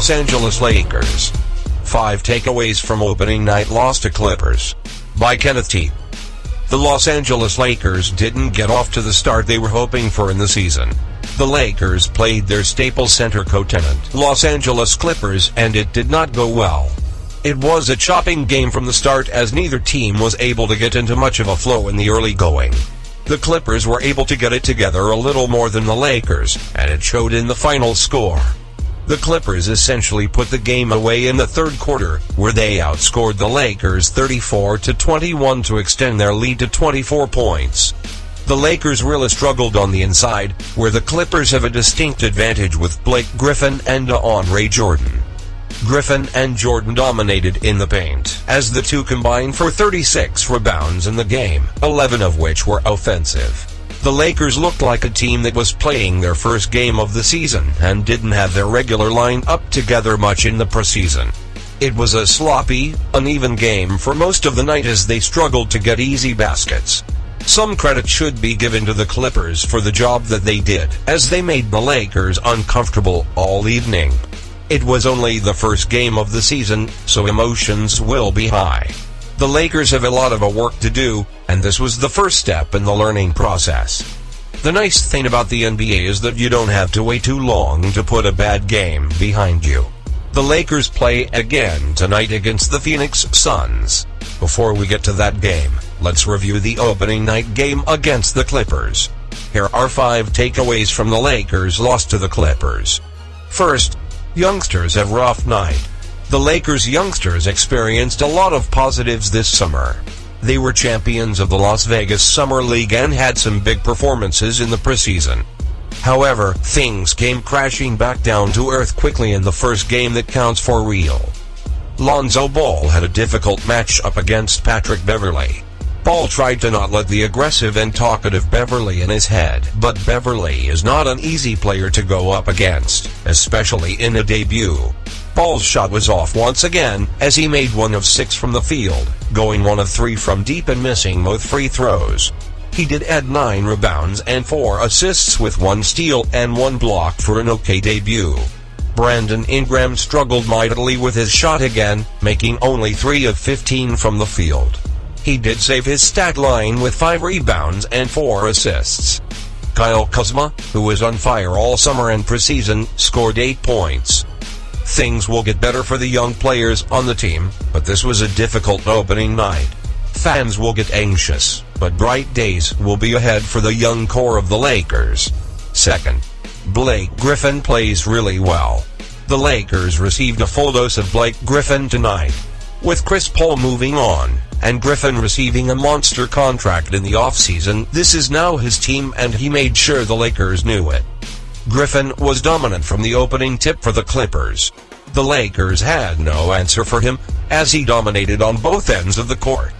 Los Angeles Lakers. 5 takeaways from opening night loss to Clippers. By Kenneth T. The Los Angeles Lakers didn't get off to the start they were hoping for in the season. The Lakers played their Staples Center co-tenant, Los Angeles Clippers, and it did not go well. It was a chopping game from the start as neither team was able to get into much of a flow in the early going. The Clippers were able to get it together a little more than the Lakers, and it showed in the final score. The Clippers essentially put the game away in the third quarter, where they outscored the Lakers 34-21 to extend their lead to 24 points. The Lakers really struggled on the inside, where the Clippers have a distinct advantage with Blake Griffin and DeAndre Jordan. Griffin and Jordan dominated in the paint, as the two combined for 36 rebounds in the game, 11 of which were offensive. The Lakers looked like a team that was playing their first game of the season and didn't have their regular line-up together much in the preseason. It was a sloppy, uneven game for most of the night as they struggled to get easy baskets. Some credit should be given to the Clippers for the job that they did, as they made the Lakers uncomfortable all evening. It was only the first game of the season, so emotions will be high. The Lakers have a lot of work to do, and this was the first step in the learning process. The nice thing about the NBA is that you don't have to wait too long to put a bad game behind you. The Lakers play again tonight against the Phoenix Suns. Before we get to that game, let's review the opening night game against the Clippers. Here are 5 takeaways from the Lakers' loss to the Clippers. First, youngsters have rough night. The Lakers' youngsters experienced a lot of positives this summer. They were champions of the Las Vegas Summer League and had some big performances in the preseason. However, things came crashing back down to earth quickly in the first game that counts for real. Lonzo Ball had a difficult matchup against Patrick Beverley. Ball tried to not let the aggressive and talkative Beverley in his head, but Beverley is not an easy player to go up against, especially in a debut. Ball's shot was off once again, as he made 1 of 6 from the field, going 1 of 3 from deep and missing both free throws. He did add 9 rebounds and 4 assists with 1 steal and 1 block for an okay debut. Brandon Ingram struggled mightily with his shot again, making only 3 of 15 from the field. He did save his stat line with 5 rebounds and 4 assists. Kyle Kuzma, who was on fire all summer and preseason, scored 8 points. Things will get better for the young players on the team, but this was a difficult opening night. Fans will get anxious, but bright days will be ahead for the young core of the Lakers. Second, Blake Griffin plays really well. The Lakers received a full dose of Blake Griffin tonight. With Chris Paul moving on, and Griffin receiving a monster contract in the offseason, this is now his team and he made sure the Lakers knew it. Griffin was dominant from the opening tip for the Clippers. The Lakers had no answer for him, as he dominated on both ends of the court.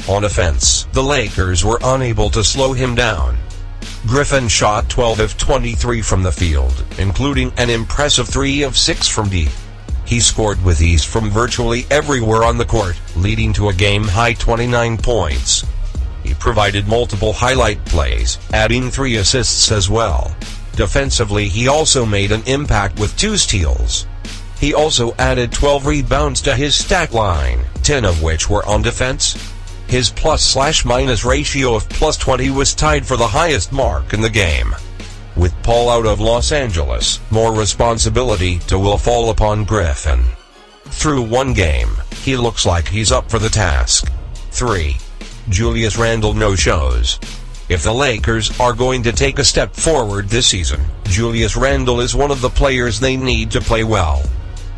On offense, the Lakers were unable to slow him down. Griffin shot 12 of 23 from the field, including an impressive 3 of 6 from deep. He scored with ease from virtually everywhere on the court, leading to a game-high 29 points. He provided multiple highlight plays, adding 3 assists as well. Defensively, he also made an impact with 2 steals. He also added 12 rebounds to his stat line, 10 of which were on defense. His plus/minus ratio of +20 was tied for the highest mark in the game. With Paul out of Los Angeles, more responsibility will fall upon Griffin. Through 1 game, he looks like he's up for the task. 3. Julius Randle no-shows. If the Lakers are going to take a step forward this season, Julius Randle is one of the players they need to play well.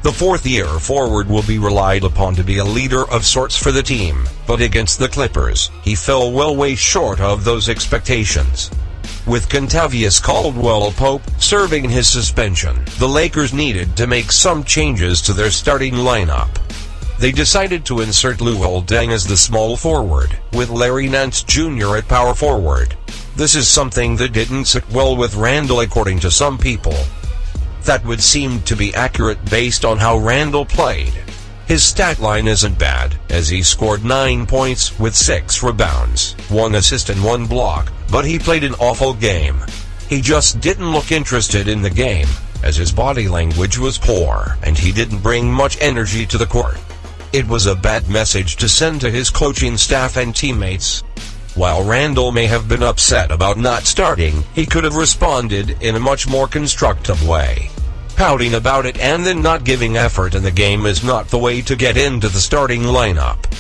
The fourth-year forward will be relied upon to be a leader of sorts for the team, but against the Clippers, he fell well way short of those expectations. With Kentavious Caldwell-Pope serving his suspension, the Lakers needed to make some changes to their starting lineup. They decided to insert Luol Deng as the small forward, with Larry Nance Jr. at power forward. This is something that didn't sit well with Randle according to some people. That would seem to be accurate based on how Randle played. His stat line isn't bad, as he scored 9 points with 6 rebounds, 1 assist and 1 block, but he played an awful game. He just didn't look interested in the game. as his body language was poor and he didn't bring much energy to the court. It was a bad message to send to his coaching staff and teammates. While Randle may have been upset about not starting, he could have responded in a much more constructive way. Pouting about it and then not giving effort in the game is not the way to get into the starting lineup.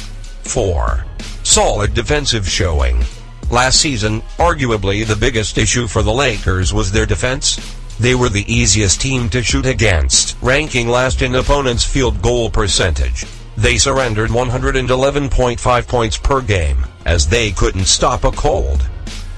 4. Solid defensive showing. Last season, arguably the biggest issue for the Lakers was their defense. They were the easiest team to shoot against, ranking last in opponents' field goal percentage. They surrendered 111.5 points per game, as they couldn't stop a cold.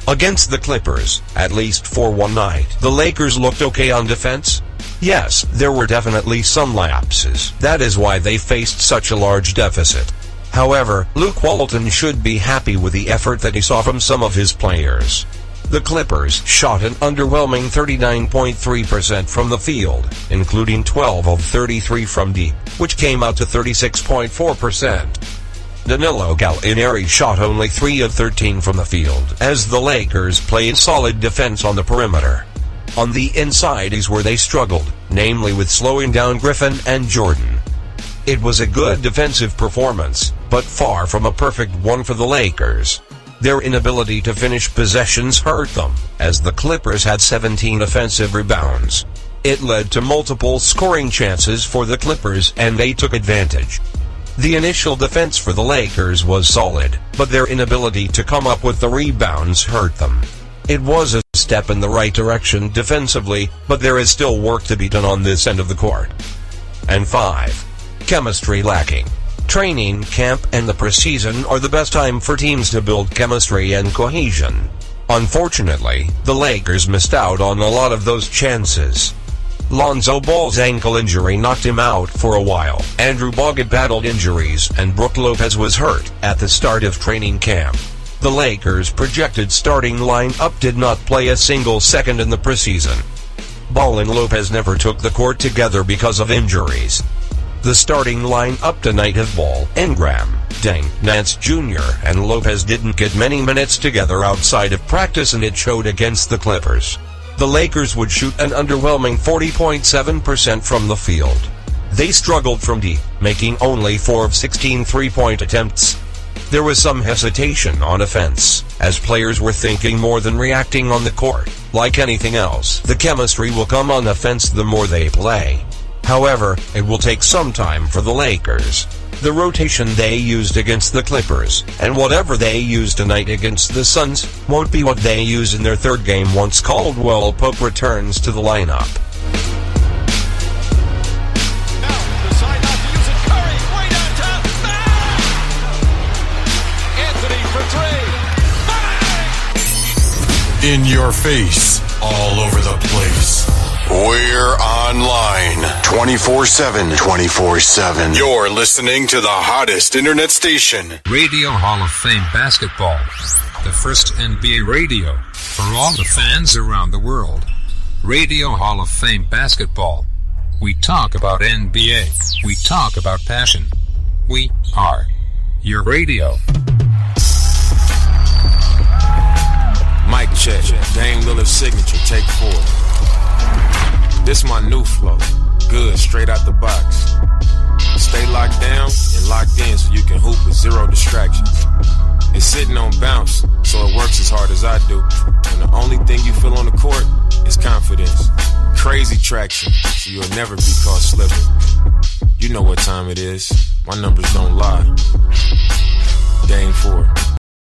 Against the Clippers, at least for one night, the Lakers looked okay on defense. Yes, there were definitely some lapses. That is why they faced such a large deficit. However, Luke Walton should be happy with the effort that he saw from some of his players. The Clippers shot an underwhelming 39.3% from the field, including 12 of 33 from deep, which came out to 36.4%. Danilo Gallinari shot only 3 of 13 from the field, as the Lakers played solid defense on the perimeter. On the inside is where they struggled, namely with slowing down Griffin and Jordan. It was a good defensive performance, but far from a perfect one for the Lakers. Their inability to finish possessions hurt them, as the Clippers had 17 offensive rebounds. It led to multiple scoring chances for the Clippers and they took advantage. The initial defense for the Lakers was solid, but their inability to come up with the rebounds hurt them. It was a step in the right direction defensively, but there is still work to be done on this end of the court. And 5. Chemistry lacking. Training camp and the preseason are the best time for teams to build chemistry and cohesion. Unfortunately, the Lakers missed out on a lot of those chances. Lonzo Ball's ankle injury knocked him out for a while. Andrew Bogut battled injuries and Brook Lopez was hurt at the start of training camp. The Lakers' projected starting lineup did not play a single second in the preseason. Ball and Lopez never took the court together because of injuries. The starting lineup tonight have Ball, Ingram, Deng, Nance Jr. and Lopez didn't get many minutes together outside of practice and it showed against the Clippers. The Lakers would shoot an underwhelming 40.7% from the field. They struggled from deep, making only 4 of 16 three-point attempts. There was some hesitation on offense, as players were thinking more than reacting on the court. Like anything else, the chemistry will come on offense the more they play. However, it will take some time for the Lakers. The rotation they used against the Clippers, and whatever they use tonight against the Suns, won't be what they use in their third game once Caldwell Pope returns to the lineup. Now, decide not to use it. Curry, way downtown. Bang! Anthony for 3. Bang! In your face, all over the place. We're online 24/7. 24/7. You're listening to the hottest internet station. Radio Hall of Fame Basketball. The first NBA radio for all the fans around the world. Radio Hall of Fame Basketball. We talk about NBA. We talk about passion. We are your radio. Mic check. Dame Lillard's signature. Take 4. This my new flow, good, straight out the box. Stay locked down and locked in so you can hoop with 0 distractions. It's sitting on bounce, so it works as hard as I do. And the only thing you feel on the court is confidence. Crazy traction, so you'll never be caught slipping. You know what time it is, my numbers don't lie. Game 4.